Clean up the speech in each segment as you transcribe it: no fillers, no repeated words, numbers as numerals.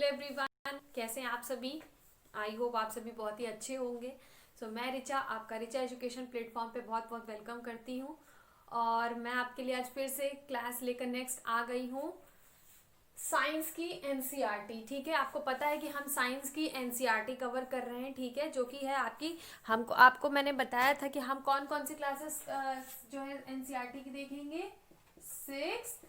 Everyone, कैसे हैं आप सभी। आई होप आप सभी बहुत ही अच्छे होंगे। मैं रिचा आपका रिचा एजुकेशन प्लेटफॉर्म पे बहुत बहुत वेलकम करती हूँ। और मैं आपके लिए आज फिर से क्लास लेकर नेक्स्ट आ गई हूँ साइंस की एनसीईआरटी। ठीक है, आपको पता है कि हम साइंस की एनसीईआरटी कवर कर रहे हैं। ठीक है, जो कि है आपकी, हमको आपको मैंने बताया था कि हम कौन कौन सी क्लासेस जो है एनसीईआरटी की देखेंगे। 6th,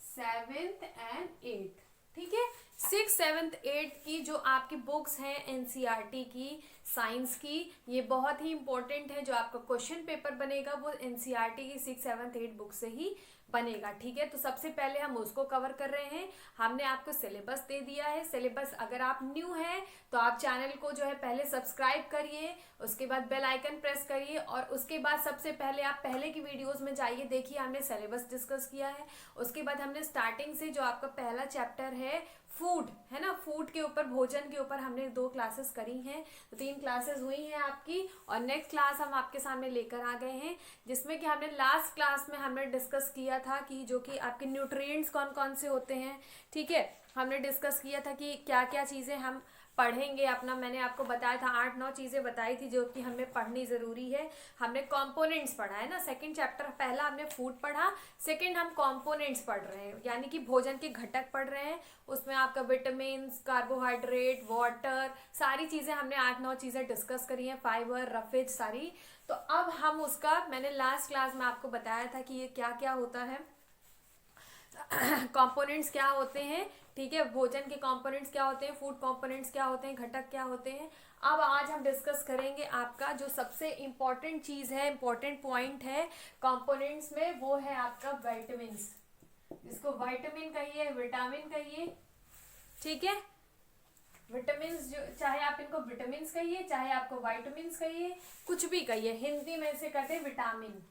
7th and 8th। ठीक है, 6th, 7th, 8th की जो आपकी बुक्स हैं एनसीईआरटी की साइंस की, ये बहुत ही इंपॉर्टेंट है। जो आपका क्वेश्चन पेपर बनेगा वो एनसीईआरटी की 6th, 7th, 8th बुक से ही बनेगा। ठीक है, तो सबसे पहले हम उसको कवर कर रहे हैं। हमने आपको सिलेबस दे दिया है। सिलेबस, अगर आप न्यू हैं तो आप चैनल को जो है पहले सब्सक्राइब करिए, उसके बाद बेल आइकन प्रेस करिए और उसके बाद सबसे पहले आप पहले की वीडियोस में जाइए, देखिए हमने सिलेबस डिस्कस किया है। उसके बाद हमने स्टार्टिंग से जो आपका पहला चैप्टर है फूड है ना, फूड के ऊपर, भोजन के ऊपर हमने 2 क्लासेस करी हैं, तो 3 क्लासेस हुई हैं आपकी। और नेक्स्ट क्लास हम आपके सामने लेकर आ गए हैं, जिसमें कि हमने लास्ट क्लास में हमने डिस्कस किया था कि जो कि आपके न्यूट्रिएंट्स कौन कौन से होते हैं। ठीक है, हमने डिस्कस किया था कि क्या क्या चीज़ें हम पढ़ेंगे अपना। मैंने आपको बताया था 8-9 चीज़ें बताई थी जो कि हमें पढ़नी ज़रूरी है। हमने कंपोनेंट्स पढ़ा है ना, सेकंड चैप्टर, पहला हमने फूड पढ़ा, सेकंड हम कंपोनेंट्स पढ़ रहे हैं, यानी कि भोजन के घटक पढ़ रहे हैं। उसमें आपका विटामिन, कार्बोहाइड्रेट, वाटर, सारी चीज़ें हमने 8-9 चीज़ें डिस्कस करी हैं, फाइबर, रफेज सारी। तो अब हम उसका, मैंने लास्ट क्लास में आपको बताया था कि ये क्या क्या होता है, कंपोनेंट्स क्या होते हैं। ठीक है, भोजन के कंपोनेंट्स क्या होते हैं, फूड कंपोनेंट्स क्या होते हैं, घटक क्या होते हैं। अब आज हम डिस्कस करेंगे आपका जो सबसे इम्पोर्टेंट चीज़ है, इम्पोर्टेंट पॉइंट है कंपोनेंट्स में, वो है आपका विटामिन, जिसको विटामिन कहिए, विटामिन कहिए। ठीक है, विटामिन, जो चाहे आप इनको विटामिन कहिए, चाहे आपको विटामिन कहिए, कुछ भी कहिए, हिंदी में से कहते हैं विटामिन।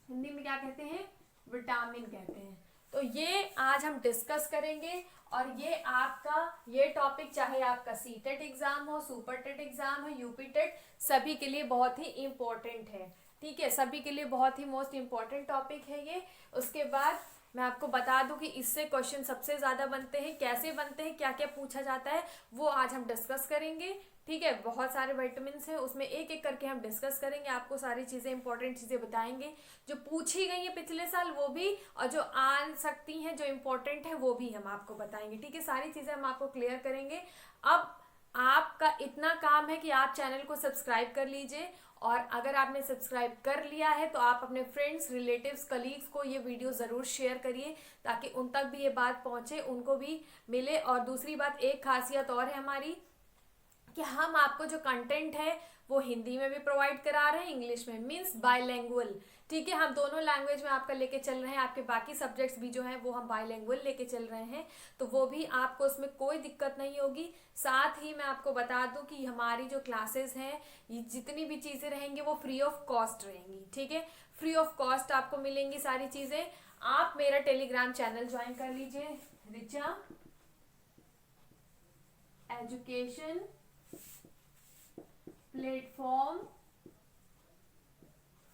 हिंदी में क्या कहते हैं, विटामिन कहते हैं। तो ये आज हम डिस्कस करेंगे। और ये आपका, ये टॉपिक चाहे आपका सीटेट एग्जाम हो, सुपर टेट एग्जाम हो, यूपी टेट, सभी के लिए बहुत ही इंपॉर्टेंट है। ठीक है, सभी के लिए बहुत ही मोस्ट इंपॉर्टेंट टॉपिक है ये। उसके बाद मैं आपको बता दूं कि इससे क्वेश्चन सबसे ज्यादा बनते हैं, कैसे बनते हैं, क्या क्या पूछा जाता है, वो आज हम डिस्कस करेंगे। ठीक है, बहुत सारे विटामिन हैं, उसमें एक एक करके हम डिस्कस करेंगे, आपको सारी चीजें, इंपॉर्टेंट चीजें बताएंगे जो पूछी गई है पिछले साल वो भी, और जो आ सकती हैं जो इम्पोर्टेंट है वो भी हम आपको बताएंगे। ठीक है, सारी चीजें हम आपको क्लियर करेंगे। अब आपका इतना काम है कि आप चैनल को सब्सक्राइब कर लीजिए, और अगर आपने सब्सक्राइब कर लिया है तो आप अपने फ्रेंड्स, रिलेटिव्स, कलीग्स को ये वीडियो ज़रूर शेयर करिए, ताकि उन तक भी ये बात पहुंचे, उनको भी मिले। और दूसरी बात, एक खासियत और है हमारी कि हम आपको जो कंटेंट है वो हिंदी में भी प्रोवाइड करा रहे हैं, इंग्लिश में, मीन्स बायलैंग्वेज। ठीक है, हम दोनों लैंग्वेज में आपका लेके चल रहे हैं। आपके बाकी सब्जेक्ट्स भी जो हैं वो हम बायलैंग्वेज लेके चल रहे हैं, तो वो भी आपको उसमें कोई दिक्कत नहीं होगी। साथ ही मैं आपको बता दूं कि हमारी जो क्लासेस हैं, ये जितनी भी चीज़ें रहेंगी वो फ्री ऑफ कॉस्ट रहेंगी। ठीक है, फ्री ऑफ कॉस्ट आपको मिलेंगी सारी चीज़ें। आप मेरा टेलीग्राम चैनल ज्वाइन कर लीजिए, रिचा एजुकेशन प्लेटफॉर्म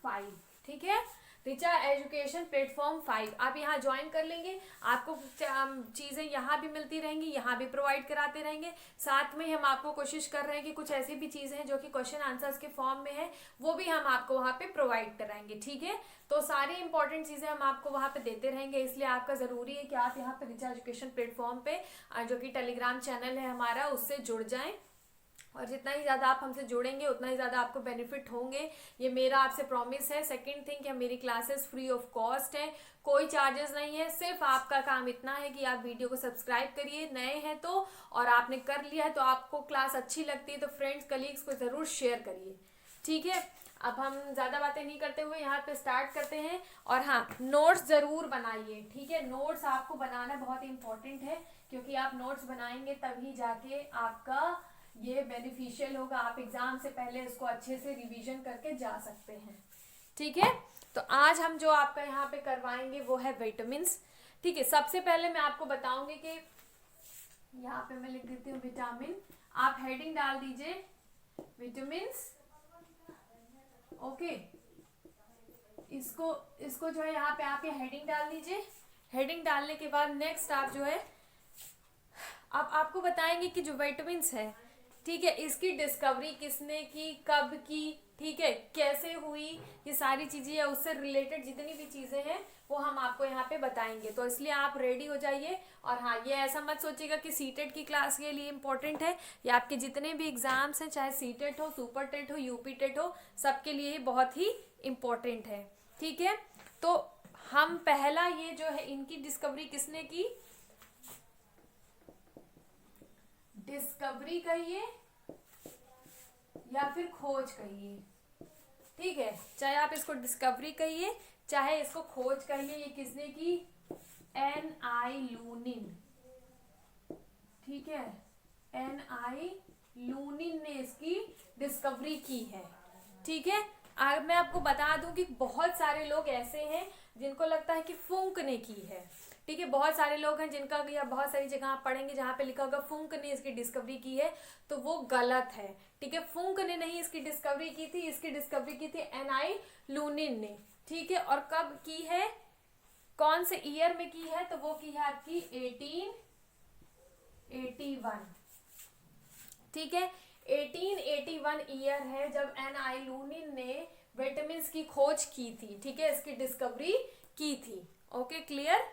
5। ठीक है, रिचा एजुकेशन प्लेटफॉर्म 5 आप यहाँ ज्वाइन कर लेंगे, आपको चीज़ें यहाँ भी मिलती रहेंगी, यहाँ भी प्रोवाइड कराते रहेंगे। साथ में हम आपको कोशिश कर रहे हैं कि कुछ ऐसी भी चीज़ें हैं जो कि क्वेश्चन आंसर्स के फॉर्म में है, वो भी हम आपको वहाँ पे प्रोवाइड कराएंगे। ठीक है, तो सारी इंपॉर्टेंट चीज़ें हम आपको वहाँ पे देते रहेंगे, इसलिए आपका ज़रूरी है कि आप यहाँ पे रिचा एजुकेशन प्लेटफॉर्म पे, जो कि टेलीग्राम चैनल है हमारा, उससे जुड़ जाएं। और जितना ही ज़्यादा आप हमसे जुड़ेंगे उतना ही ज़्यादा आपको बेनिफिट होंगे, ये मेरा आपसे प्रॉमिस है। सेकंड थिंग, कि मेरी क्लासेस फ्री ऑफ कॉस्ट है, कोई चार्जेस नहीं है। सिर्फ आपका काम इतना है कि आप वीडियो को सब्सक्राइब करिए, नए हैं तो, और आपने कर लिया है तो, आपको क्लास अच्छी लगती है तो फ्रेंड्स, कलीग्स को ज़रूर शेयर करिए। ठीक है, अब हम ज़्यादा बातें नहीं करते हुए यहाँ पे स्टार्ट करते हैं। और हाँ, नोट्स ज़रूर बनाइए। ठीक है, नोट्स आपको बनाना बहुत इंपॉर्टेंट है, क्योंकि आप नोट्स बनाएंगे तभी जाके आपका ये बेनिफिशियल होगा, आप एग्जाम से पहले इसको अच्छे से रिवीजन करके जा सकते हैं। ठीक है, तो आज हम जो आपका यहाँ पे करवाएंगे वो है विटामिन। ठीक है, सबसे पहले मैं आपको बताऊंगी कि यहाँ पे मैं लिख देती हूँ विटामिन, आप हेडिंग डाल दीजिए विटामिन। ओके, इसको जो है यहाँ पे आप ये हेडिंग डाल दीजिए। हेडिंग डालने के बाद नेक्स्ट आप जो है अब आपको बताएंगे कि जो विटामिन्स है, ठीक है, इसकी डिस्कवरी किसने की, कब की, ठीक है, कैसे हुई, ये सारी चीजें या उससे रिलेटेड जितनी भी चीजें हैं वो हम आपको यहाँ पे बताएंगे। तो इसलिए आप रेडी हो जाइए। और हाँ, ये ऐसा मत सोचिएगा कि सीटेट की क्लास के लिए इंपॉर्टेंट है, या आपके जितने भी एग्जाम्स हैं, चाहे सीटेट हो, सुपर टेट हो, यूपी टेट हो, सबके लिए बहुत ही इंपॉर्टेंट है। ठीक है, तो हम पहला ये जो है, इनकी डिस्कवरी किसने की, डिस्कवरी कहिए या फिर खोज कहिए, ठीक है, चाहे आप इसको डिस्कवरी कहिए चाहे इसको खोज कहिए, ये किसने की, एन.आई. लूनिन, ठीक है, एन.आई. लूनिन ने इसकी डिस्कवरी की है। ठीक है, अब मैं आपको बता दूं कि बहुत सारे लोग ऐसे हैं जिनको लगता है कि फुंक ने की है। ठीक है, बहुत सारे लोग हैं जिनका, या बहुत सारी जगह आप पढ़ेंगे जहां पे लिखा होगा फुंक ने इसकी डिस्कवरी की है, तो वो गलत है। ठीक है, फुंक ने नहीं इसकी डिस्कवरी की थी, इसकी डिस्कवरी की थी एन.आई. लूनिन ने। ठीक है, और कब की है, कौन से ईयर में की है, तो वो की है आपकी 1881। ठीक है, 1881 ईयर है जब एन.आई. लूनिन ने विटामिन्स की खोज की थी। ठीक है, इसकी डिस्कवरी की थी। Okay, clear.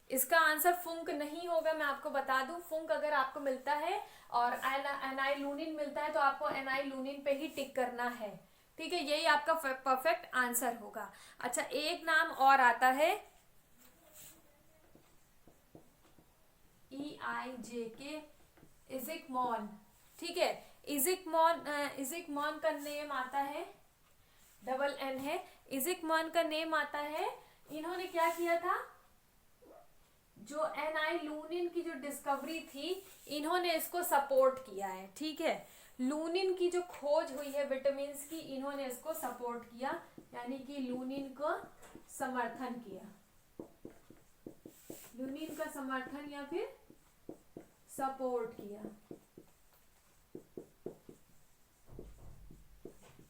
इसका आंसर फुंक नहीं होगा, मैं आपको बता दूं। फुंक अगर आपको मिलता है और एन.आई. लूनिन मिलता है तो आपको एन.आई. लूनिन पे ही टिक करना है। ठीक है, यही आपका परफेक्ट आंसर होगा। अच्छा, एक नाम और आता है, E.I.J.K. इजिकमॉन। ठीक है, इजिकमॉन का नेम आता है, डबल एन है, इजिकमॉन का नेम आता है। इन्होंने क्या किया था, जो एन.आई. लूनिन की जो डिस्कवरी थी, इन्होंने इसको सपोर्ट किया है। ठीक है, लूनिन की जो खोज हुई है विटामिन की, इन्होंने इसको सपोर्ट किया, यानी कि लूनिन को समर्थन किया, लूनिन का समर्थन या फिर सपोर्ट किया।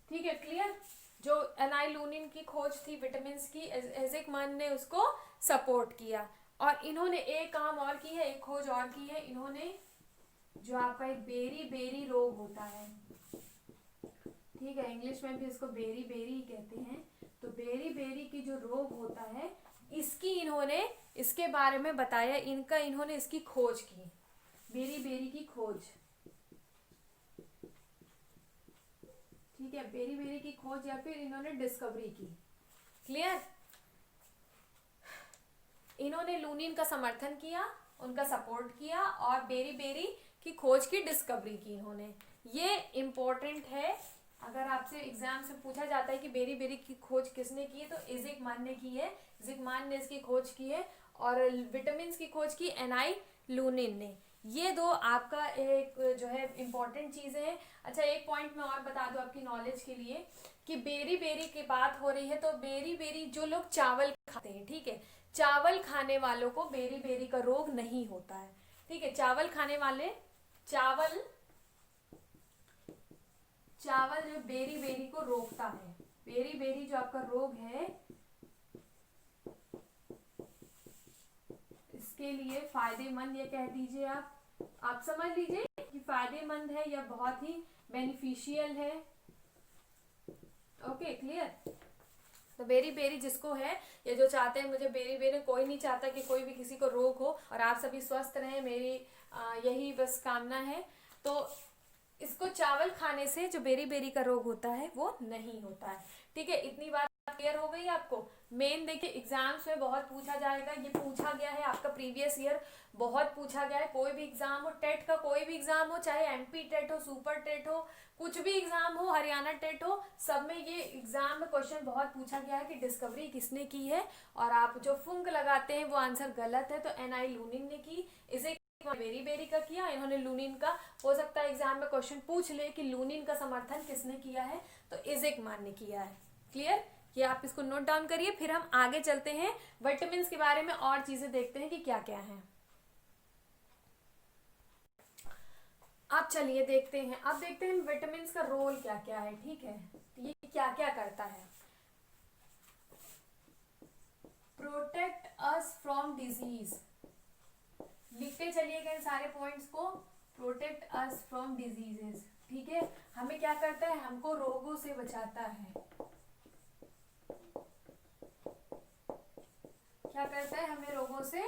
ठीक है, क्लियर। जो एन.आई. लूनिन की खोज थी विटामिन की, इजिकमॉन ने उसको सपोर्ट किया। और इन्होंने एक काम और की है, एक खोज और की है, इन्होंने जो आपका एक बेरी बेरी रोग होता है, ठीक है, इंग्लिश में भी इसको बेरी बेरी कहते हैं, तो बेरी बेरी की जो रोग होता है, इसकी इन्होंने, इसके बारे में बताया, इन्होंने इसकी खोज की, बेरी बेरी की खोज। ठीक है, बेरी बेरी की खोज या फिर इन्होंने डिस्कवरी की। क्लियर। इन्होंने लूनिन का समर्थन किया, उनका सपोर्ट किया, और बेरी बेरी की खोज की डिस्कवरी की इन्होंने। ये इंपॉर्टेंट है, अगर आपसे एग्जाम से पूछा जाता है कि बेरी बेरी की खोज किसने की है, तो इजिकमॉन ने की है, इजिकमॉन ने इसकी खोज की है। और विटामिन की खोज की एन.आई. लूनिन ने। ये दो आपका एक जो है इंपॉर्टेंट चीजें हैं। अच्छा, एक पॉइंट मैं और बता दूं आपकी नॉलेज के लिए, कि बेरी बेरी की बात हो रही है, तो बेरी बेरी जो लोग चावल खाते हैं, ठीक है, चावल खाने वालों को बेरी बेरी का रोग नहीं होता है। ठीक है, चावल खाने वाले, चावल जो बेरी बेरी को रोकता है, बेरी बेरी जो आपका रोग है, इसके लिए फायदेमंद, ये कह दीजिए आप समझ लीजिए कि फायदेमंद है या बहुत ही बेनिफिशियल है। Okay, clear. तो बेरी बेरी जिसको है, ये जो चाहते हैं मुझे बेरी बेरी, कोई नहीं चाहता कि कोई भी किसी को रोग हो और आप सभी स्वस्थ रहें, मेरी यही बस कामना है। तो इसको चावल खाने से जो बेरी बेरी का रोग होता है वो नहीं होता है। ठीक है, इतनी बात क्लियर हो गई आपको। मेन देखिए, एग्जाम्स में बहुत पूछा जाएगा, ये पूछा गया है आपका प्रीवियस ईयर, बहुत पूछा गया है। कोई भी एग्जाम हो, टेट का कोई भी एग्जाम हो, चाहे एमपी टेट हो, सुपर टेट हो, कुछ भी एग्जाम हो, हरियाणा टेट हो, सब में ये एग्जाम में क्वेश्चन बहुत पूछा गया है कि डिस्कवरी किसने की है। और आप जो फुंक लगाते हैं वो आंसर गलत है। तो एन.आई. लूनिन ने की, इसे बेरी बेरी का किया, इन्होंने लूनिन का। हो सकता है एग्जाम में क्वेश्चन पूछ ले कि लूनिन का समर्थन किसने किया है, तो इजिकमॉन ने किया है। क्लियर। ये आप इसको नोट डाउन करिए, फिर हम आगे चलते हैं, विटामिन्स के बारे में और चीजें देखते हैं कि क्या क्या है। अब चलिए देखते हैं, अब देखते हैं विटामिन्स का रोल क्या क्या है। ठीक है, ये क्या क्या करता है। प्रोटेक्ट अस फ्रॉम डिजीज, लिखते चलिएगा इन सारे सारे पॉइंट्स को, प्रोटेक्ट अस फ्रॉम डिजीजेस, ठीक है, हमें क्या करता है, हमको रोगों से बचाता है, क्या करता है, हमें रोगों से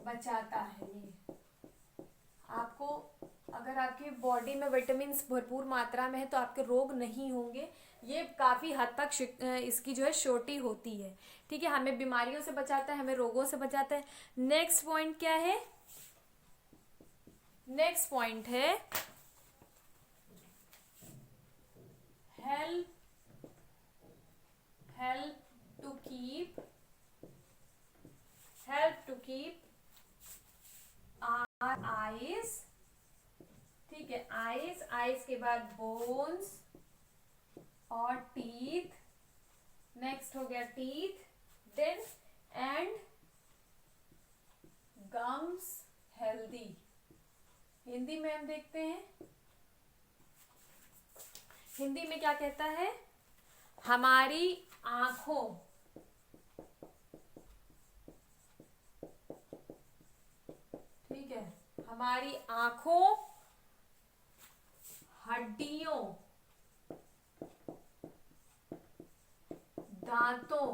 बचाता है। ये आपको, अगर आपकी बॉडी में विटामिन भरपूर मात्रा में है तो आपके रोग नहीं होंगे, ये काफी हद तक इसकी जो है श्योरिटी होती है, ठीक है, हमें बीमारियों से बचाता है, हमें रोगों से बचाता है। नेक्स्ट पॉइंट क्या है, नेक्स्ट पॉइंट है help, help to keep, help to keep our eyes, ठीक है, आईज, आईज के बाद बोन्स और टीथ, नेक्स्ट हो गया teeth, then and gums healthy. Hindi में हम देखते हैं, हिंदी में क्या कहता है, हमारी आंखों, ठीक है, हमारी आंखों, हड्डियों, दांतों,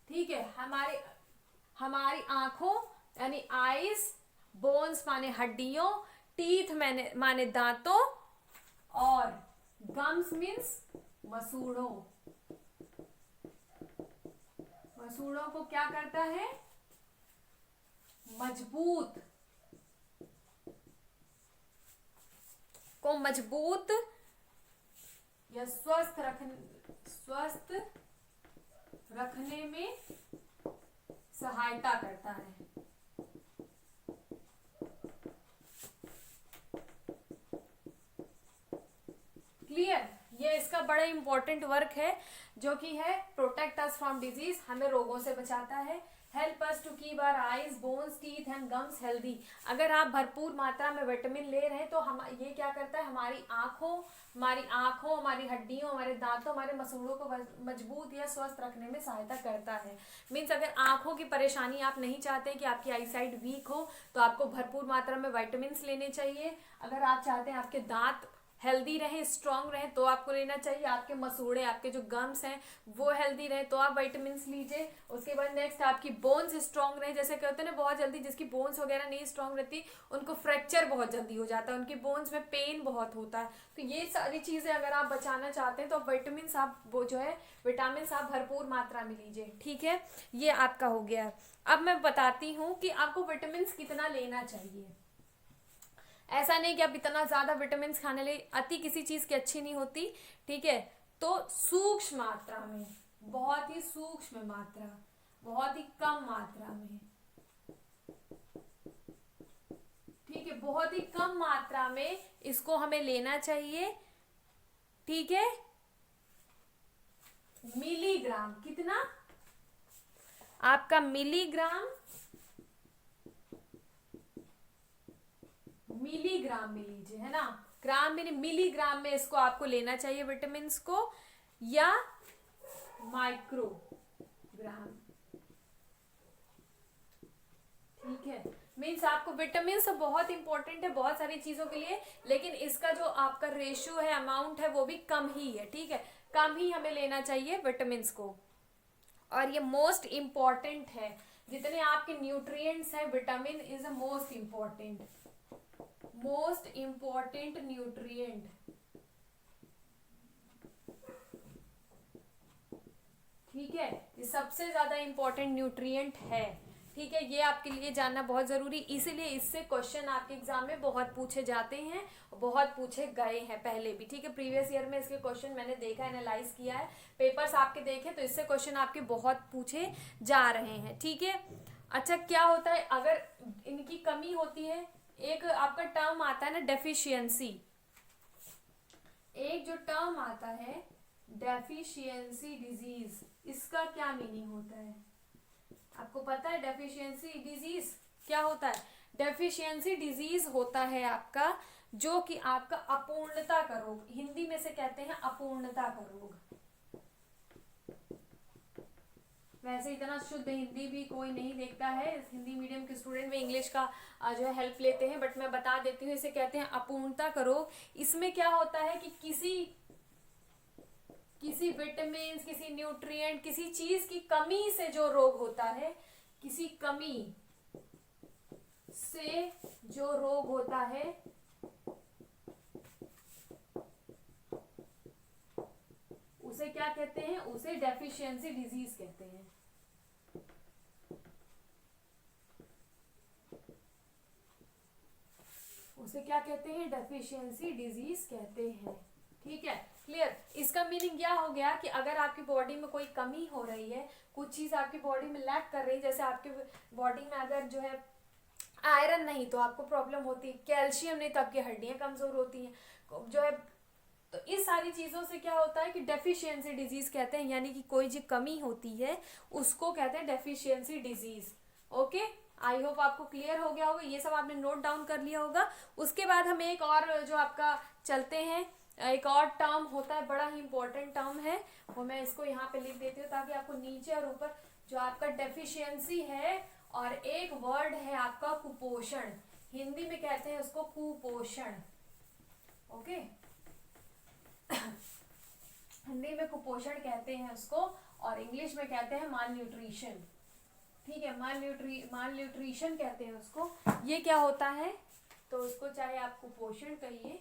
ठीक है, हमारी आंखों यानी आईज, बोन्स माने हड्डियों, टीथ माने दांतों, और गम्स मीन्स मसूड़ों, मसूड़ों को क्या करता है, मजबूत, को मजबूत या स्वस्थ रखने में सहायता करता है। क्लियर, ये इसका बड़ा इंपॉर्टेंट वर्क है जो कि है प्रोटेक्ट अस फ्रॉम डिजीज, हमें रोगों से बचाता है, help us to keep our eyes, bones, teeth and gums healthy. अगर आप भरपूर मात्रा में विटामिन ले रहे हैं तो हम ये क्या करता है, हमारी आंखों, हमारी हड्डियों, हमारे दांतों, हमारे मसूड़ों को मजबूत या स्वस्थ रखने में सहायता करता है। मीन्स अगर आंखों की परेशानी आप नहीं चाहते कि आपकी आईसाइट वीक हो तो आपको भरपूर मात्रा में विटामिन लेने चाहिए। अगर आप चाहते हैं आपके दांत हेल्दी रहें, स्ट्रांग रहें तो आपको लेना चाहिए, आपके मसूड़े, आपके जो गम्स हैं वो हेल्दी रहें तो आप विटामिन लीजिए। उसके बाद नेक्स्ट आपकी बोन्स स्ट्रांग रहें, जैसे कहते हैं ना बहुत जल्दी जिसकी बोन्स वगैरह नहीं स्ट्रांग रहती उनको फ्रैक्चर बहुत जल्दी हो जाता है, उनकी बोन्स में पेन बहुत होता है, तो ये सारी चीज़ें अगर आप बचाना चाहते हैं तो विटामिन आप वो जो है विटामिन आप भरपूर मात्रा में लीजिए, ठीक है, ये आपका हो गया। अब मैं बताती हूँ कि आपको विटामिन कितना लेना चाहिए। ऐसा नहीं कि आप इतना ज्यादा विटामिन खाने ले, अति किसी चीज की अच्छी नहीं होती, ठीक है, तो सूक्ष्म मात्रा में, बहुत ही सूक्ष्म मात्रा, बहुत ही कम मात्रा में, ठीक है, बहुत ही कम मात्रा में इसको हमें लेना चाहिए, ठीक है, मिलीग्राम, कितना आपका मिलीग्राम में लीजिए, है ना, ग्राम में, मिलीग्राम में इसको आपको लेना चाहिए विटामिन को, या माइक्रोग्राम, ठीक है। मीन्स आपको विटामिन बहुत इंपॉर्टेंट है बहुत सारी चीजों के लिए, लेकिन इसका जो आपका रेशियो है, अमाउंट है, वो भी कम ही है, ठीक है, कम ही हमें लेना चाहिए विटामिन को। और ये मोस्ट इंपॉर्टेंट है, जितने आपके न्यूट्रिएंट्स हैं, vitamin is a most important nutrient, ठीक है, ये सबसे ज्यादा इंपॉर्टेंट न्यूट्रिएंट है, ठीक है, ये आपके लिए जानना बहुत जरूरी, इसीलिए इससे क्वेश्चन आपके एग्जाम में बहुत पूछे जाते हैं, बहुत पूछे गए हैं पहले भी, ठीक है, प्रीवियस ईयर में इसके क्वेश्चन मैंने देखा, एनालाइज किया है, पेपर्स आपके देखे तो इससे क्वेश्चन आपके बहुत पूछे जा रहे हैं, ठीक है। अच्छा, क्या होता है अगर इनकी कमी होती है, एक आपका टर्म आता है ना डेफिशिएंसी, एक जो टर्म आता है डेफिशिएंसी डिजीज, इसका क्या मीनिंग होता है, आपको पता है डेफिशिएंसी डिजीज क्या होता है? डेफिशिएंसी डिजीज होता है आपका जो कि आपका अपूर्णता का रोग, हिंदी में से कहते हैं अपूर्णता का रोग, वैसे इतना शुद्ध हिंदी भी कोई नहीं देखता है, हिंदी मीडियम के स्टूडेंट में इंग्लिश का जो है हेल्प लेते हैं, बट मैं बता देती हूँ, इसे कहते हैं अपूर्णता का रोग। इसमें क्या होता है कि किसी विटामिन, किसी न्यूट्रिएंट, किसी चीज की कमी से जो रोग होता है, किसी कमी से जो रोग होता है, उसे क्या कहते हैं? उसे डेफिशिएंसी डिजीज कहते हैं। उसे क्या कहते हैं? डेफिशिएंसी डिजीज कहते हैं। ठीक है, क्लियर। इसका मीनिंग क्या हो गया कि अगर आपकी बॉडी में कोई कमी हो रही है, कुछ चीज आपकी बॉडी में लैक कर रही है, जैसे आपके बॉडी में अगर जो है आयरन नहीं तो आपको प्रॉब्लम होती है, कैल्शियम नहीं तो आपकी हड्डियां कमजोर होती हैं जो है, तो इस सारी चीजों से क्या होता है कि डेफिशिएंसी डिजीज कहते हैं, यानी कि कोई जो कमी होती है उसको कहते हैं deficiency disease. Okay, I hope आपको क्लियर हो गया होगा, ये सब आपने नोट डाउन कर लिया होगा। उसके बाद हम एक और जो आपका चलते हैं, एक और टर्म होता है, बड़ा ही इंपॉर्टेंट टर्म है, वो मैं इसको यहाँ पे लिख देती हूँ ताकि आपको नीचे और ऊपर जो आपका डेफिशिएंसी है, और एक वर्ड है आपका कुपोषण, हिंदी में कहते हैं उसको कुपोषण। ओके, हिंदी में कुपोषण कहते हैं उसको, और इंग्लिश में कहते हैं माल न्यूट्रिशन। ठीक है, माल न्यूट्रिशन कहते हैं उसको। ये क्या होता है? तो उसको चाहे आप कुपोषण कहिए,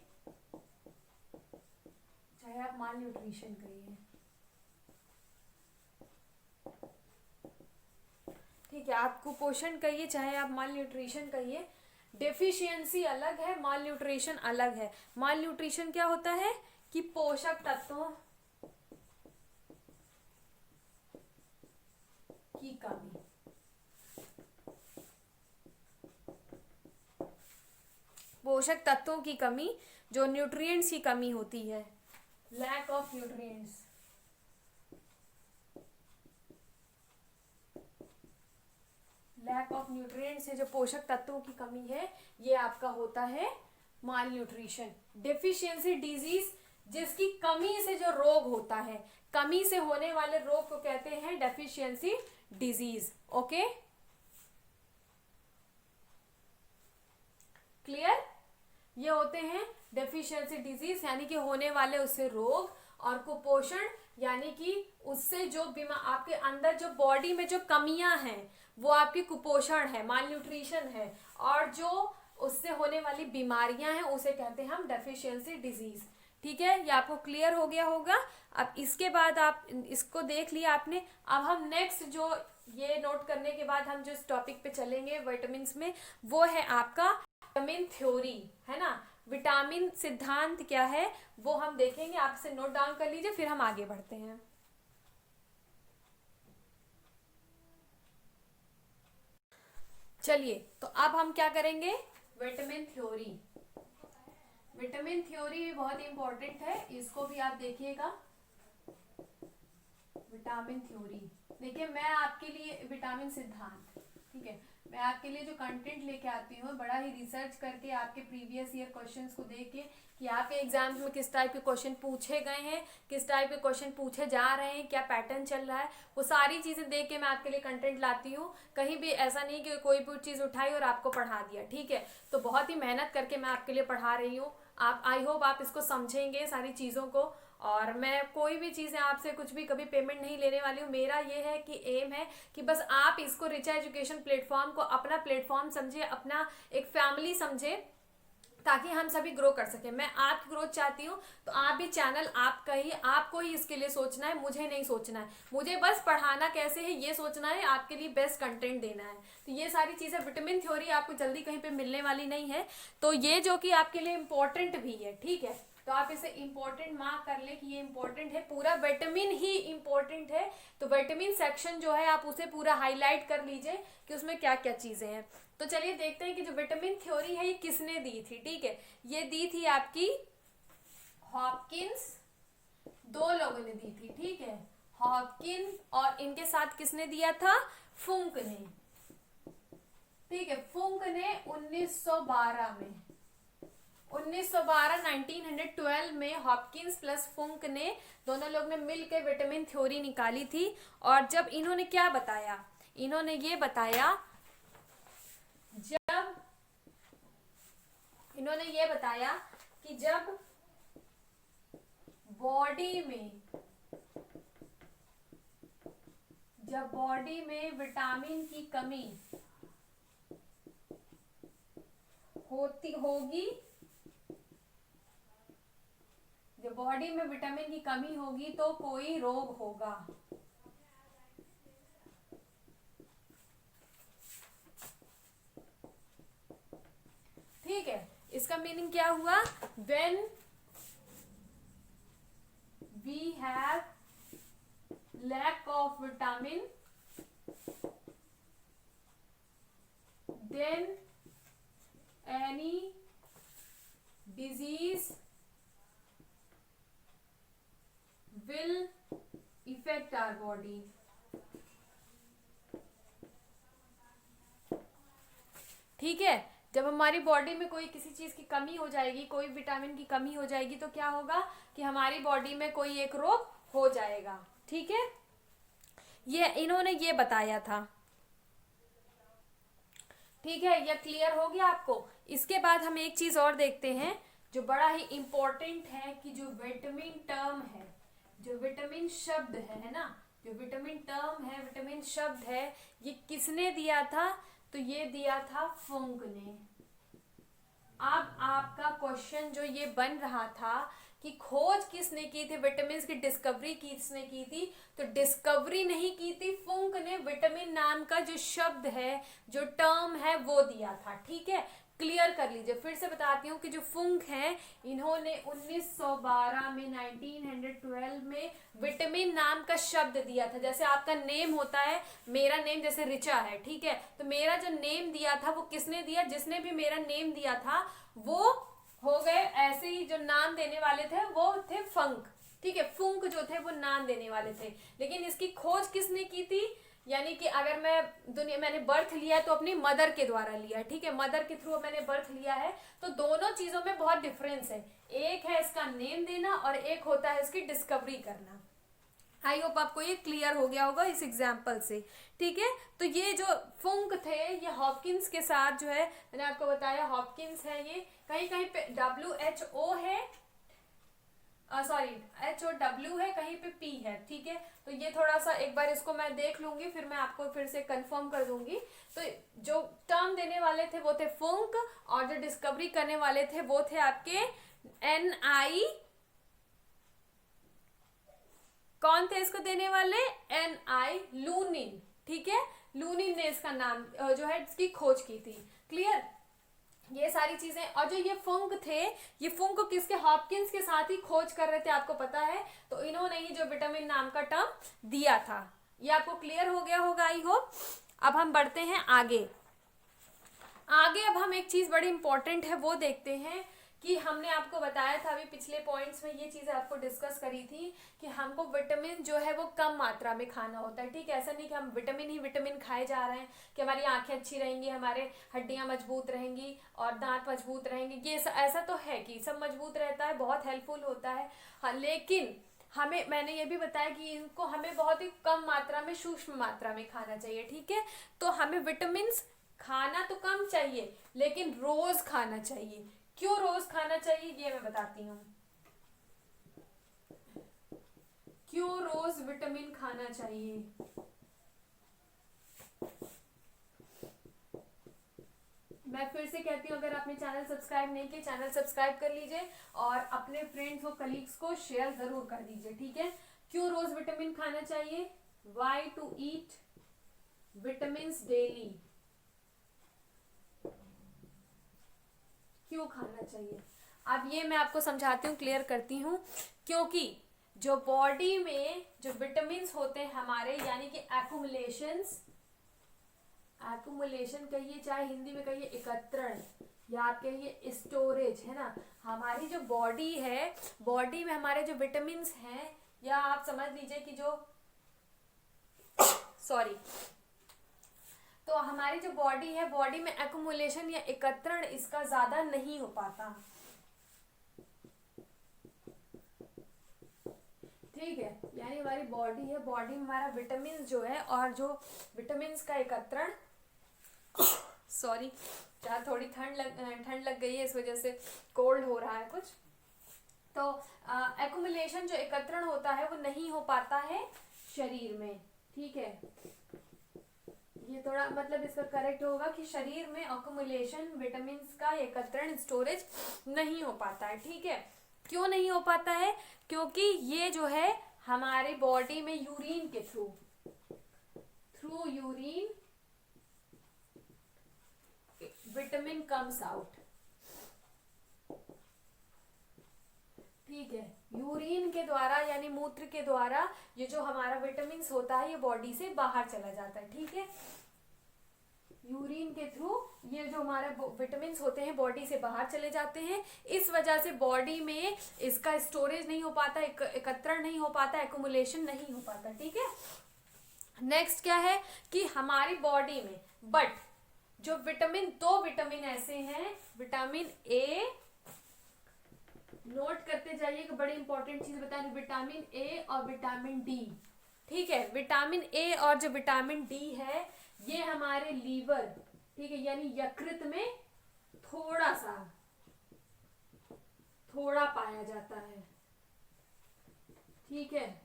चाहे आप माल न्यूट्रिशन कहिए। ठीक है, आप कुपोषण कहिए चाहे आप माल न्यूट्रिशन कहिए, डेफिशिएंसी अलग है, माल न्यूट्रिशन अलग है। माल न्यूट्रिशन क्या होता है कि पोषक तत्वों की कमी, पोषक तत्वों की कमी, जो न्यूट्रिएंट्स की कमी होती है, lack of nutrients. Lack of nutrients से जो पोषक तत्वों की कमी है, ये आपका होता है माल न्यूट्रिशन। डेफिशिएंसी डिजीज, जिसकी कमी से जो रोग होता है, कमी से होने वाले रोग को कहते हैं डेफिशिएंसी डिजीज। Okay, clear? ये होते हैं डेफिशिएंसी डिजीज, यानी कि होने वाले उससे रोग, और कुपोषण यानी कि उससे जो बीमार आपके अंदर जो बॉडी में जो कमियां हैं वो आपकी कुपोषण है, माल न्यूट्रिशन है, और जो उससे होने वाली बीमारियां हैं उसे कहते हैं हम डेफिशिएंसी डिजीज। ठीक है, ये आपको क्लियर हो गया होगा। अब इसके बाद आप इसको देख लिया आपने, अब हम नेक्स्ट जो ये नोट करने के बाद हम जिस टॉपिक पे चलेंगे विटामिन में, वो है आपका विटामिन थ्योरी, है ना। विटामिन सिद्धांत क्या है वो हम देखेंगे, आप इसे नोट डाउन कर लीजिए, फिर हम आगे बढ़ते हैं। चलिए, तो अब हम क्या करेंगे? Vitamin theory. विटामिन थ्योरी भी बहुत इंपॉर्टेंट है, इसको भी आप देखिएगा। विटामिन थ्योरी, देखिए मैं आपके लिए विटामिन सिद्धांत, ठीक है, मैं आपके लिए जो कंटेंट लेके आती हूँ बड़ा ही रिसर्च करके, आपके प्रीवियस ईयर क्वेश्चंस को देख के कि आपके एग्जाम्स में किस टाइप के क्वेश्चन पूछे गए हैं, किस टाइप के क्वेश्चन पूछे जा रहे हैं, क्या पैटर्न चल रहा है, वो सारी चीजें देख के मैं आपके लिए कंटेंट लाती हूँ। कहीं भी ऐसा नहीं कि कोई भी चीज उठाई और आपको पढ़ा दिया, ठीक है। तो बहुत ही मेहनत करके मैं आपके लिए पढ़ा रही हूँ। आप, आई होप आप इसको समझेंगे सारी चीजों को, और मैं कोई भी चीज़ें आपसे कुछ भी कभी पेमेंट नहीं लेने वाली हूँ। मेरा ये है कि एम है कि बस आप इसको रिचा एजुकेशन प्लेटफॉर्म को अपना प्लेटफॉर्म समझे, अपना एक फैमिली समझे, ताकि हम सभी ग्रो कर सकें। मैं आपकी ग्रोथ चाहती हूँ, तो आप भी चैनल आपका ही, आपको ही इसके लिए सोचना है, मुझे नहीं सोचना है। मुझे बस पढ़ाना कैसे है ये सोचना है, आपके लिए बेस्ट कंटेंट देना है। तो ये सारी चीज़ें, विटामिन थ्योरी आपको जल्दी कहीं पे मिलने वाली नहीं है, तो ये जो कि आपके लिए इम्पोर्टेंट भी है, ठीक है। तो आप इसे इम्पोर्टेंट मार्क कर ले कि ये इम्पोर्टेंट है, पूरा विटामिन ही इम्पोर्टेंट है। तो विटामिन सेक्शन जो है आप उसे पूरा हाईलाइट कर लीजिए कि उसमें क्या क्या चीज़ें हैं। तो चलिए देखते हैं कि जो विटामिन थ्योरी है ये किसने दी थी, ठीक है। ये दी थी आपकी हॉपकिंस, दो लोगों ने दी थी, ठीक है, हॉपकिन, और इनके साथ किसने दिया था? फुंक ने, ठीक है, फुंक ने 1912 में, 1912 1912 में हॉपकिंस प्लस फुंक ने दोनों लोग ने मिलकर विटामिन थ्योरी निकाली थी। और जब इन्होंने क्या बताया, इन्होंने ये बताया, जब इन्होंने ये बताया कि जब बॉडी में विटामिन की कमी होगी, जब बॉडी में विटामिन की कमी होगी तो कोई रोग होगा। ठीक है, इसका मीनिंग क्या हुआ? When we have lack of vitamin, then any disease will affect our body. ठीक है, जब हमारी बॉडी में कोई किसी चीज की कमी हो जाएगी, कोई विटामिन की कमी हो जाएगी, तो क्या होगा कि हमारी बॉडी में कोई एक रोग हो जाएगा। ठीक है, ये इन्होंने ये बताया था। ठीक है, ये क्लियर हो गया आपको। इसके बाद हम एक चीज और देखते हैं जो बड़ा ही इंपॉर्टेंट है कि जो विटामिन टर्म है, जो विटामिन शब्द है ना, जो विटामिन टर्म है, विटामिन शब्द है, ये किसने दिया था? तो ये दिया था फुंक ने। अब आपका क्वेश्चन जो ये बन रहा था कि खोज किसने की थी, विटामिन की डिस्कवरी किसने की थी? तो डिस्कवरी नहीं की थी फुंक ने, विटामिन नाम का जो शब्द है, जो टर्म है, वो दिया था। ठीक है, क्लियर कर लीजिए। फिर से बताती हूँ कि जो फुंक है, इन्होंने 1912 में 1912 में विटामिन नाम का शब्द दिया था। जैसे आपका नेम होता है, मेरा नेम जैसे रिचा है, ठीक है, तो मेरा जो नेम दिया था वो किसने दिया? जिसने भी मेरा नेम दिया था वो हो गए, ऐसे ही जो नाम देने वाले थे वो थे फंक। ठीक है, फुंक जो थे वो नाम देने वाले थे, लेकिन इसकी खोज किसने की थी? यानी कि अगर मैंने बर्थ लिया है तो अपनी मदर के द्वारा लिया है। ठीक है, मदर के थ्रू मैंने बर्थ लिया है, तो दोनों चीजों में बहुत डिफरेंस है। एक है इसका नेम देना और एक होता है इसकी डिस्कवरी करना। आई होप आपको ये क्लियर हो गया होगा इस एग्जाम्पल से। ठीक है, तो ये जो फुंक थे ये हॉपकिंस के साथ जो है, मैंने आपको बताया हॉपकिंस है, ये कहीं कहीं पे WHO है, सॉरी HOW है, कहीं पे P है। ठीक है, तो ये थोड़ा सा एक बार इसको मैं देख लूंगी, फिर मैं आपको फिर से कंफर्म कर दूंगी। तो जो टर्म देने वाले थे वो थे फुंक, और जो डिस्कवरी करने वाले थे वो थे आपके NI। कौन थे इसको देने वाले? NI लूनिन। ठीक है, लूनिन ने इसका नाम जो है इसकी खोज की थी। क्लियर, ये सारी चीजें। और जो ये फुंक थे, ये फुंक को किसके? हॉपकिंस के साथ ही खोज कर रहे थे, आपको पता है। तो इन्होंने ही जो विटामिन नाम का टर्म दिया था। ये आपको क्लियर हो गया होगा, आई होप। अब हम बढ़ते हैं आगे। अब हम एक चीज बड़ी इंपॉर्टेंट है वो देखते हैं कि हमने आपको बताया था अभी पिछले पॉइंट्स में, ये चीजें आपको डिस्कस करी थी कि हमको विटामिन जो है वो कम मात्रा में खाना होता है। ठीक है, ऐसा नहीं कि हम विटामिन ही विटामिन खाए जा रहे हैं कि हमारी आंखें अच्छी रहेंगी, हमारे हड्डियां मजबूत रहेंगी और दांत मजबूत रहेंगे। ये ऐसा तो है कि सब मजबूत रहता है, बहुत हेल्पफुल होता है, हाँ, लेकिन मैंने ये भी बताया कि इनको हमें बहुत ही कम मात्रा में, सूक्ष्म मात्रा में खाना चाहिए। ठीक है, तो हमें विटामिन खाना तो कम चाहिए लेकिन रोज खाना चाहिए। क्यों रोज खाना चाहिए ये मैं बताती हूँ। क्यों रोज विटामिन खाना चाहिए? मैं फिर से कहती हूँ, अगर आपने चैनल सब्सक्राइब नहीं किया, चैनल सब्सक्राइब कर लीजिए और अपने फ्रेंड्स और कलीग्स को शेयर जरूर कर दीजिए। ठीक है, क्यों रोज विटामिन खाना चाहिए? Why to eat vitamin daily? क्यों खाना चाहिए? अब ये मैं आपको समझाती हूँ, क्लियर करती हूँ। क्योंकि जो बॉडी में जो विटामिन होते हैं हमारे, यानी कि एक्युमुलेशन कहिए, चाहे हिंदी में कहिए एकत्रण, या आप कहिए स्टोरेज, है ना। हमारी जो बॉडी है, बॉडी में हमारे जो विटामिन हैं, या आप समझ लीजिए कि जो सॉरी, तो हमारी जो बॉडी है, बॉडी में एक्युमुलेशन या एकत्रण इसका ज्यादा नहीं हो पाता। ठीक है, यानी हमारी बॉडी है, बॉडी में हमारा विटामिन जो है और जो विटामिन का एकत्रण सॉरी यार थोड़ी ठंड लग गई है, इस वजह से कोल्ड हो रहा है कुछ। तो एक्युमुलेशन जो एकत्रण होता है वो नहीं हो पाता है शरीर में। ठीक है, ये थोड़ा मतलब इसका करेक्ट होगा कि शरीर में एक्युमुलेशन विटामिन का एकत्रण स्टोरेज नहीं हो पाता है। ठीक है, क्यों नहीं हो पाता है? क्योंकि ये जो है हमारी बॉडी में यूरिन के through urine vitamin comes out. ठीक है, यूरिन के द्वारा यानी मूत्र के द्वारा ये जो हमारा विटामिन होता है ये बॉडी से बाहर चला जाता है। ठीक है, यूरिन के थ्रू ये जो हमारे विटामिन होते हैं बॉडी से बाहर चले जाते हैं। इस वजह से बॉडी में इसका स्टोरेज नहीं हो पाता, एकत्रण नहीं हो पाता, एक्युमुलेशन नहीं हो पाता। ठीक है, नेक्स्ट क्या है कि हमारी बॉडी में बट जो विटामिन, दो विटामिन ऐसे हैं, विटामिन ए, नोट करते जाइए कि बड़ी इंपॉर्टेंट चीज बता रही, विटामिन ए और विटामिन डी। ठीक है, विटामिन ए और जो विटामिन डी है ये हमारे लीवर, ठीक है, यानी यकृत में थोड़ा पाया जाता है। ठीक है,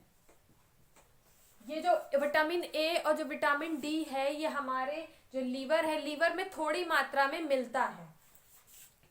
ये जो विटामिन ए और जो विटामिन डी है ये हमारे जो लीवर है, लीवर में थोड़ी मात्रा में मिलता है।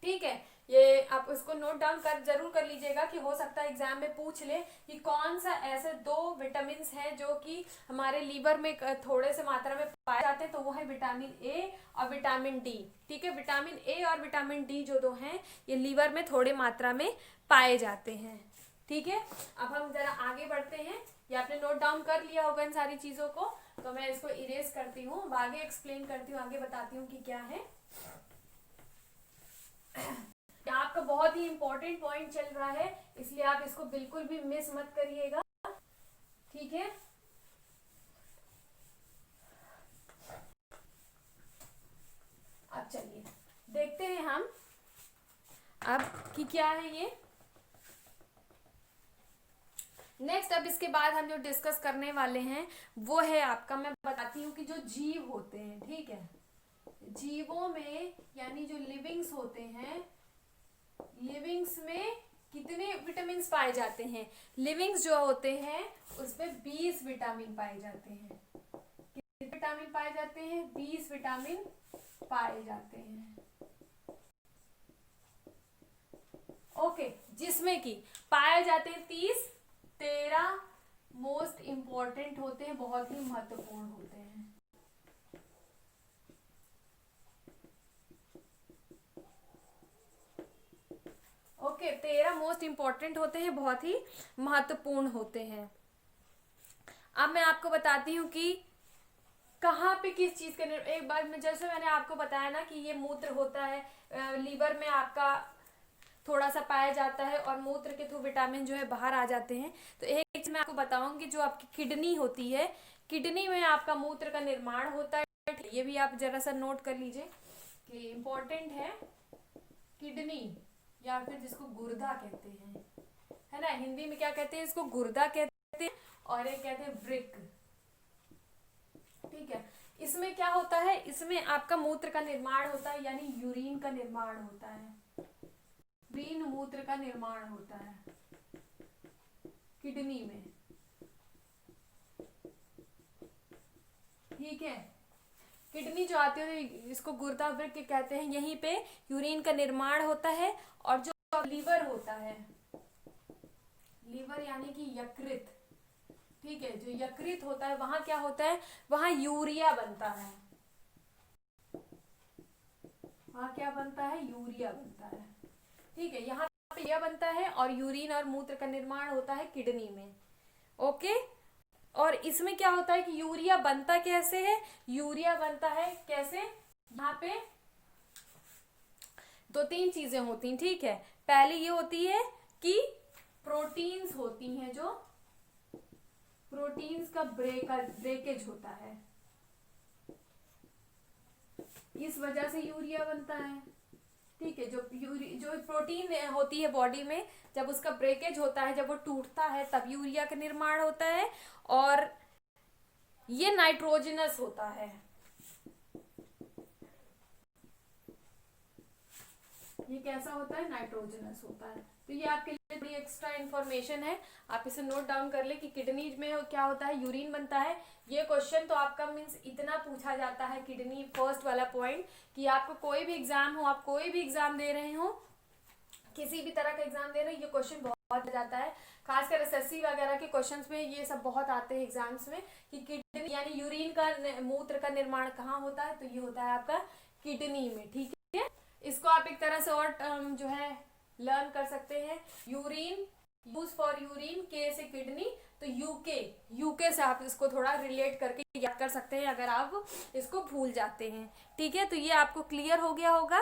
ठीक है, ये आप इसको नोट डाउन जरूर कर लीजिएगा कि हो सकता है एग्जाम में पूछ ले कि कौन सा ऐसे दो विटामिन हैं जो कि हमारे लीवर में थोड़े से मात्रा में पाए जाते हैं, तो वो है विटामिन ए और विटामिन डी। ठीक है, विटामिन ए और विटामिन डी जो दो हैं ये लीवर में थोड़े मात्रा में पाए जाते हैं। ठीक है, अब हम जरा आगे बढ़ते हैं। ये आपने नोट डाउन कर लिया होगा इन सारी चीजों को, तो मैं इसको इरेज करती हूँ, आगे एक्सप्लेन करती हूँ, आगे बताती हूँ कि क्या है। आपका बहुत ही इंपॉर्टेंट पॉइंट चल रहा है, इसलिए आप इसको बिल्कुल भी मिस मत करिएगा। ठीक है, अब चलिए देखते हैं हम अब कि क्या है ये नेक्स्ट। अब इसके बाद हम जो डिस्कस करने वाले हैं वो है आपका, मैं बताती हूँ कि जो जीव होते हैं, ठीक है, जीवों में यानी जो लिविंग्स होते हैं, लिविंग्स में कितने विटामिन पाए जाते हैं? लिविंग्स जो होते हैं उसमें 20 विटामिन पाए जाते हैं। कितने विटामिन पाए जाते हैं? 20 विटामिन पाए जाते हैं। ओके, जिसमें कि पाए जाते हैं 13 मोस्ट इंपॉर्टेंट होते हैं, बहुत ही महत्वपूर्ण होते हैं। ओके, 13 मोस्ट इंपॉर्टेंट होते हैं, बहुत ही महत्वपूर्ण होते हैं। अब मैं आपको बताती हूँ कि कहाँ पे किस चीज का, एक बार में जैसे मैंने आपको बताया ना कि ये मूत्र होता है, लीवर में आपका थोड़ा सा पाया जाता है और मूत्र के थ्रू विटामिन जो है बाहर आ जाते हैं। तो एक चीज मैं आपको बताऊंगी, जो आपकी किडनी होती है, किडनी में आपका मूत्र का निर्माण होता है। ये भी आप जरा सा नोट कर लीजिए कि इम्पोर्टेंट है। किडनी या फिर जिसको गुर्दा कहते हैं, है ना, हिंदी में क्या कहते हैं इसको? गुर्दा कहते हैं, और एक कहते हैं वृक्क। ठीक है, इसमें क्या होता है? इसमें आपका मूत्र का निर्माण होता है, यानी यूरिन का निर्माण होता है, यूरिन मूत्र का निर्माण होता है किडनी में। ठीक है, किडनी जो आती है इसको गुर्दा वृक्क कहते हैं, यहीं पे यूरिन का निर्माण होता है। और जो लीवर होता है, लीवर यानी कि यकृत, ठीक है, जो यकृत होता है वहां क्या होता है? वहां यूरिया बनता है। वहां क्या बनता है? यूरिया बनता है। ठीक है, यहाँ पे यह बनता है और यूरिन और मूत्र का निर्माण होता है किडनी में। ओके, और इसमें क्या होता है कि यूरिया बनता कैसे है? यूरिया बनता है कैसे? यहाँ पे 2-3 चीजें होती हैं। ठीक है, पहले ये होती है कि प्रोटीन्स होती हैं, जो प्रोटीन्स का ब्रेकेज होता है, इस वजह से यूरिया बनता है। ठीक है, जो प्रोटीन होती है बॉडी में, जब उसका ब्रेकेज होता है, जब वो टूटता है, तब यूरिया का निर्माण होता है, और ये नाइट्रोजनस होता है। ये कैसा होता है? नाइट्रोजनस होता है। तो ये आपके लिए बड़ी एक्स्ट्रा इन्फॉर्मेशन है, आप इसे नोट डाउन कर ले कि किडनी में क्या होता है, यूरिन बनता है। ये क्वेश्चन तो आपका मीन्स इतना पूछा जाता है, किडनी फर्स्ट वाला पॉइंट, कि आपको कोई भी एग्जाम हो, आप कोई भी एग्जाम दे रहे हो, किसी भी तरह का एग्जाम दे रहे हो, ये क्वेश्चन बहुत जाता है। खासकर एसएससी वगैरह के क्वेश्चंस में ये सब बहुत आते हैं एग्जाम्स में, कि किडनी यानी यूरिन का, मूत्र का निर्माण कहाँ होता है, तो ये होता है आपका किडनी में। ठीक है, इसको आप एक तरह से और जो है लर्न कर सकते हैं। यूरिन, यूज फॉर यूरिन, के से किडनी, तो यूके से आप इसको थोड़ा रिलेट करके याद कर सकते हैं अगर आप इसको भूल जाते हैं। ठीक है, तो ये आपको क्लियर हो गया होगा।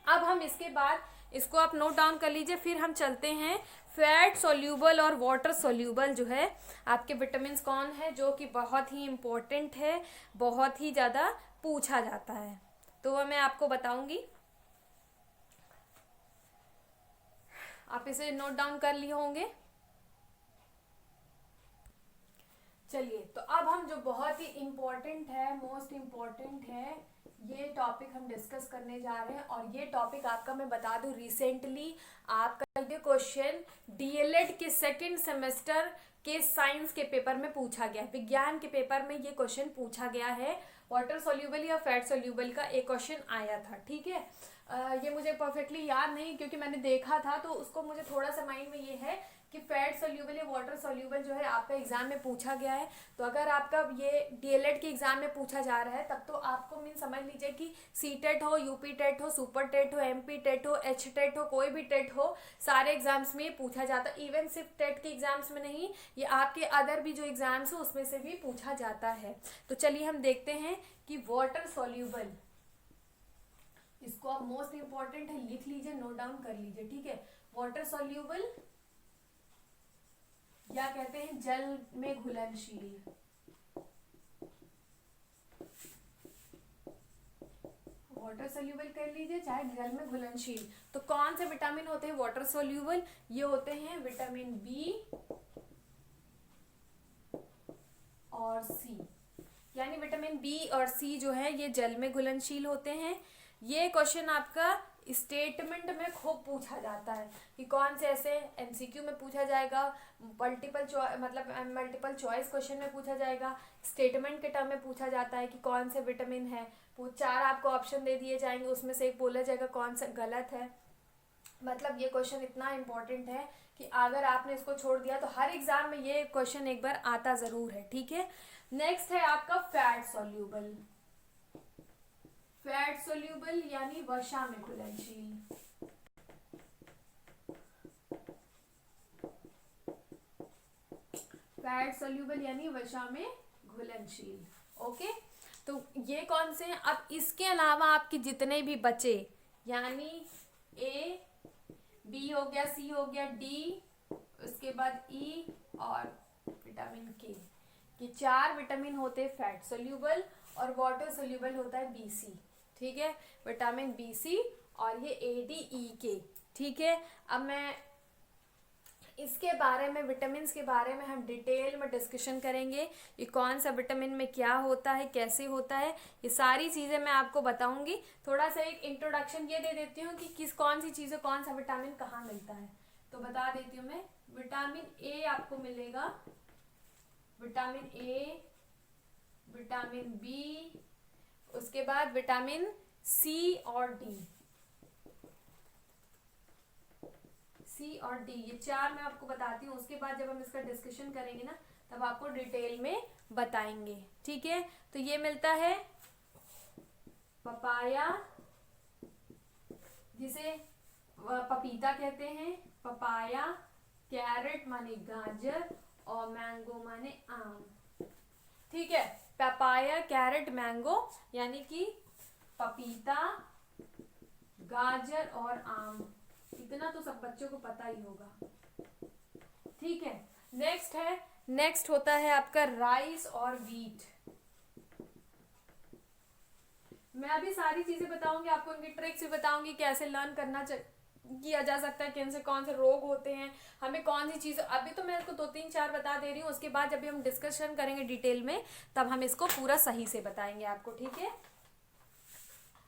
अब हम इसके बाद इसको आप नोट डाउन कर लीजिए, फिर हम चलते हैं फैट सोल्यूबल और वाटर सोल्यूबल जो है आपके विटामिन कौन है, जो कि बहुत ही इम्पोर्टेंट है, बहुत ही ज़्यादा पूछा जाता है, तो वह मैं आपको बताऊंगी। आप इसे नोट डाउन कर लिए होंगे। चलिए, तो अब हम जो बहुत ही इम्पोर्टेंट है, मोस्ट इम्पोर्टेंट है, ये टॉपिक हम डिस्कस करने जा रहे हैं। और ये टॉपिक आपका मैं बता दूं, रिसेंटली आपका ये क्वेश्चन डीएलएड के सेकंड सेमेस्टर के साइंस के पेपर में पूछा गया, विज्ञान के पेपर में ये क्वेश्चन पूछा गया है। वाटर सोल्यूबल या फैट सोल्यूबल का एक क्वेश्चन आया था। ठीक है, ये मुझे परफेक्टली याद नहीं, क्योंकि मैंने देखा था, तो उसको मुझे थोड़ा सा माइंड में ये है कि फैट सोल्यूबल या वाटर सोल्यूबल जो है आपका एग्जाम में पूछा गया है। तो अगर आपका ये डीएलएड के एग्जाम में पूछा जा रहा है, तब तो आपको मीन समझ लीजिए कि सी टेट हो, यूपी टेट हो, सुपर टेट हो, एमपी टेट हो, एच टेट हो, कोई भी टेट हो, सारे एग्जाम्स में पूछा जाता है। इवन सिर्फ टेट के एग्जाम्स में नहीं, ये आपके अदर भी जो एग्जाम्स हो उसमें से भी पूछा जाता है। तो चलिए हम देखते हैं कि वाटर सोल्यूबल, इसको आप मोस्ट इंपॉर्टेंट है, लिख लीजिए, नोट डाउन कर लीजिए। ठीक है, वाटर सोल्यूबल या कहते हैं जल में घुलनशील, वाटर सोल्यूबल कर लीजिए, चाहे जल में घुलनशील। तो कौन से विटामिन होते हैं वाटर सोल्यूबल? ये होते हैं विटामिन बी और सी, यानी विटामिन बी और सी जो है ये जल में घुलनशील होते हैं। ये क्वेश्चन आपका स्टेटमेंट में खूब पूछा जाता है कि कौन से ऐसे एमसीक्यू में पूछा जाएगा, मल्टीपल चॉइस क्वेश्चन में पूछा जाएगा, स्टेटमेंट के टर्म में पूछा जाता है कि कौन से विटामिन है। 4 आपको ऑप्शन दे दिए जाएंगे, उसमें से एक बोला जाएगा कौन सा गलत है। मतलब ये क्वेश्चन इतना इम्पोर्टेंट है कि अगर आपने इसको छोड़ दिया तो हर एग्जाम में ये क्वेश्चन एक बार आता जरूर है। ठीक है, नेक्स्ट है आपका फैट सोल्यूबल। फैट सोल्यूबल यानी वसा में घुलनशील, फैट सोल्यूबल यानी वसा में घुलनशील। ओके, तो ये कौन से हैं? अब इसके अलावा आपके जितने भी बचे, यानी ए, बी हो गया, सी हो गया, डी, उसके बाद ई और विटामिन के, ये 4 विटामिन होते हैं फैट सोल्यूबल, और वाटर सोल्यूबल होता है बीसी। ठीक है, विटामिन बीसी और ये ADE ठीक है, अब मैं इसके बारे में, विटामिन के बारे में हम डिटेल में डिस्कशन करेंगे, ये कौन सा विटामिन में क्या होता है, कैसे होता है, ये सारी चीज़ें मैं आपको बताऊंगी। थोड़ा सा एक इंट्रोडक्शन ये दे देती हूँ कि कौन सी चीज़ें, कौन सा विटामिन कहाँ मिलता है, तो बता देती हूँ मैं। विटामिन ए आपको मिलेगा, विटामिन ए, विटामिन बी, उसके बाद विटामिन सी और डी, सी और डी, ये 4 मैं आपको बताती हूँ। उसके बाद जब हम इसका डिस्कशन करेंगे ना, तब आपको डिटेल में बताएंगे। ठीक है, तो ये मिलता है पपाया, जिसे पपीता कहते हैं, पपाया, कैरेट माने गाजर, और मैंगो माने आम। ठीक है, पपाया, कैरेट, मैंगो यानी कि पपीता, गाजर और आम, इतना तो सब बच्चों को पता ही होगा। ठीक है, नेक्स्ट होता है आपका राइस और वीट। मैं अभी सारी चीजें बताऊंगी आपको, उनकी ट्रिक्स भी बताऊंगी, कैसे लर्न करना किया जा सकता है, किन से कौन से रोग होते हैं, हमें कौन सी चीज। अभी तो मैं इसको 2 3 4 बता दे रही हूँ, उसके बाद जब भी हम डिस्कशन करेंगे डिटेल में तब हम इसको पूरा सही से बताएंगे आपको, ठीक है।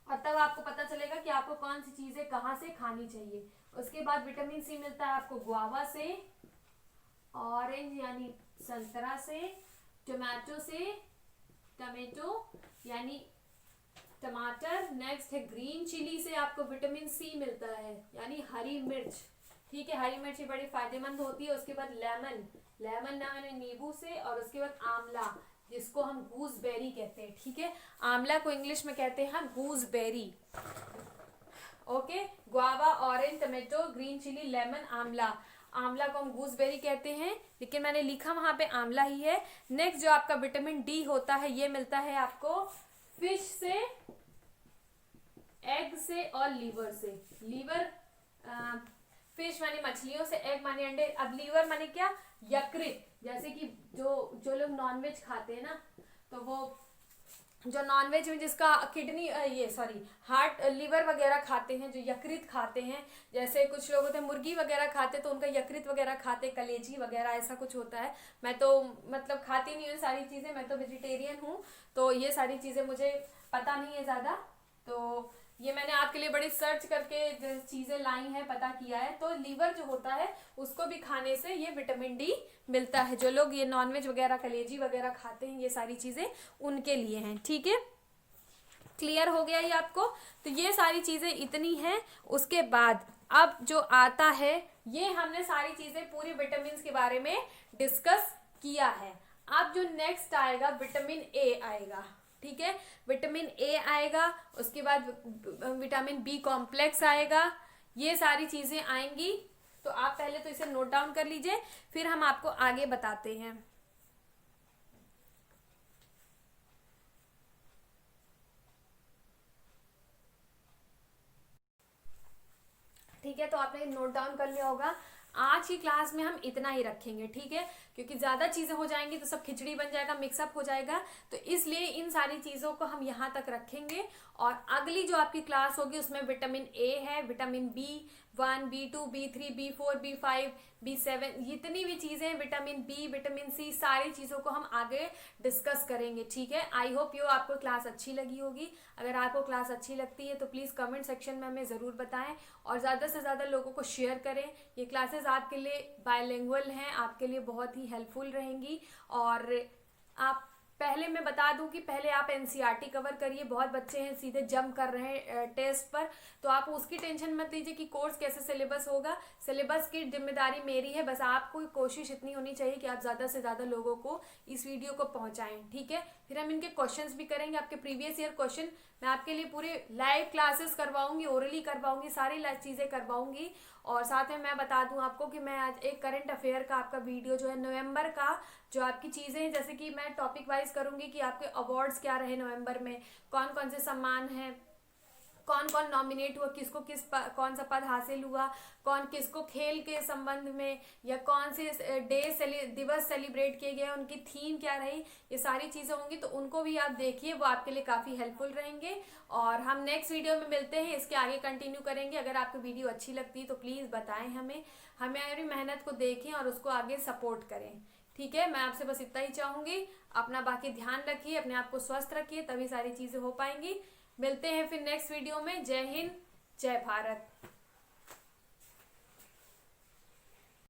और तब आपको पता चलेगा कि आपको कौन सी चीजें कहाँ से खानी चाहिए। उसके बाद विटामिन सी मिलता है आपको गुआवा से, ऑरेंज यानी संतरा से, टमाटो से, टमेटो यानी टमाटर, नेक्स्ट है ग्रीन चिली से आपको विटामिन सी मिलता है यानी हरी मिर्च, ठीक है। हरी मिर्च बड़ी फायदेमंद होती है। उसके बाद लेमन, लेमन यानी नींबू से, और उसके बाद आंवला जिसको हम गूसबेरी कहते हैं, ठीक है। आंवला को इंग्लिश में कहते हैं gooseberry, okay. Guava, orange, tomato, green chilli, lemon, amla. आंवला को हम गूसबेरी कहते हैं, लेकिन मैंने लिखा वहां पे आंवला ही है। नेक्स्ट जो आपका विटामिन डी होता है ये मिलता है आपको फिश से, एग से और लीवर से। लीवर, फिश माने मछलियों से, एग माने अंडे। अब लीवर माने क्या, यकृत। जैसे कि जो लोग नॉनवेज खाते हैं ना, तो वो जो नॉनवेज में जिसका किडनी ये सॉरी हार्ट लीवर वगैरह खाते हैं, जो यकृत खाते हैं, जैसे कुछ लोग होते हैं मुर्गी वगैरह खाते तो उनका यकृत वगैरह खाते, कलेजी वगैरह ऐसा कुछ होता है। मैं तो मतलब खाती नहीं हूँ सारी चीज़ें, मैं तो वेजिटेरियन हूँ, तो ये सारी चीज़ें मुझे पता नहीं है ज़्यादा। तो ये मैंने आपके लिए बड़ी सर्च करके चीज़ें लाई हैं, पता किया है। तो लीवर जो होता है उसको भी खाने से ये विटामिन डी मिलता है। जो लोग ये नॉनवेज वगैरह कलेजी वगैरह खाते हैं, ये सारी चीज़ें उनके लिए हैं, ठीक है। क्लियर हो गया ये आपको। तो ये सारी चीज़ें इतनी हैं। उसके बाद अब जो आता है, ये हमने सारी चीज़ें पूरी विटामिन के बारे में डिस्कस किया है। अब जो नेक्स्ट आएगा विटामिन ए आएगा, ठीक है। विटामिन ए आएगा, उसके बाद विटामिन बी कॉम्प्लेक्स आएगा, ये सारी चीज़ें आएंगी। तो आप पहले तो इसे नोट डाउन कर लीजिए, फिर हम आपको आगे बताते हैं। ठीक है, तो आपने नोट डाउन कर लिया होगा। आज की क्लास में हम इतना ही रखेंगे, ठीक है, क्योंकि ज़्यादा चीज़ें हो जाएंगी तो सब खिचड़ी बन जाएगा, मिक्सअप हो जाएगा। तो इसलिए इन सारी चीज़ों को हम यहाँ तक रखेंगे। और अगली जो आपकी क्लास होगी उसमें विटामिन ए है, vitamin B1, B2, B3, B4, B5, B7, जितनी भी चीज़ें हैं, विटामिन बी, विटामिन सी, सारी चीज़ों को हम आगे डिस्कस करेंगे, ठीक है। आई होप यू आपको क्लास अच्छी लगी होगी। अगर आपको क्लास अच्छी लगती है तो प्लीज़ कमेंट सेक्शन में हमें ज़रूर बताएं, और ज़्यादा से ज़्यादा लोगों को शेयर करें। ये क्लासेस आपके लिए बायलिंगुअल हैं, आपके लिए बहुत ही हेल्पफुल रहेंगी। और आप पहले मैं बता दूं कि पहले आप एनसीईआरटी कवर करिए। बहुत बच्चे हैं सीधे जंप कर रहे हैं टेस्ट पर, तो आप उसकी टेंशन मत लीजिए कि कोर्स कैसे सिलेबस होगा। सिलेबस की जिम्मेदारी मेरी है, बस आपको कोशिश इतनी होनी चाहिए कि आप ज़्यादा से ज़्यादा लोगों को इस वीडियो को पहुंचाएं, ठीक है। फिर हम इनके क्वेश्चंस भी करेंगे, आपके प्रीवियस ईयर क्वेश्चन मैं आपके लिए पूरे लाइव क्लासेस करवाऊंगी, ओरली करवाऊंगी, सारी चीज़ें करवाऊंगी। और साथ में मैं बता दूं आपको कि मैं आज एक करंट अफेयर का आपका वीडियो जो है नवंबर का, जो आपकी चीज़ें हैं, जैसे कि मैं टॉपिक वाइज करूंगी कि आपके अवार्ड्स क्या रहे नवंबर में, कौन कौन से सम्मान हैं, कौन कौन नॉमिनेट हुआ, किसको कौन सा पद हासिल हुआ, कौन किसको खेल के संबंध में या कौन से दिवस सेलिब्रेट किए गए, उनकी थीम क्या रही, ये सारी चीज़ें होंगी। तो उनको भी आप देखिए, वो आपके लिए काफ़ी हेल्पफुल रहेंगे। और हम नेक्स्ट वीडियो में मिलते हैं, इसके आगे कंटिन्यू करेंगे। अगर आपको वीडियो अच्छी लगती है तो प्लीज़ बताएं हमारी मेहनत को देखें और उसको आगे सपोर्ट करें, ठीक है। मैं आपसे बस इतना ही चाहूँगी। अपना बाकी ध्यान रखिए, अपने आप को स्वस्थ रखिए, तभी सारी चीज़ें हो पाएंगी। मिलते हैं फिर नेक्स्ट वीडियो में। जय हिंद, जय भारत।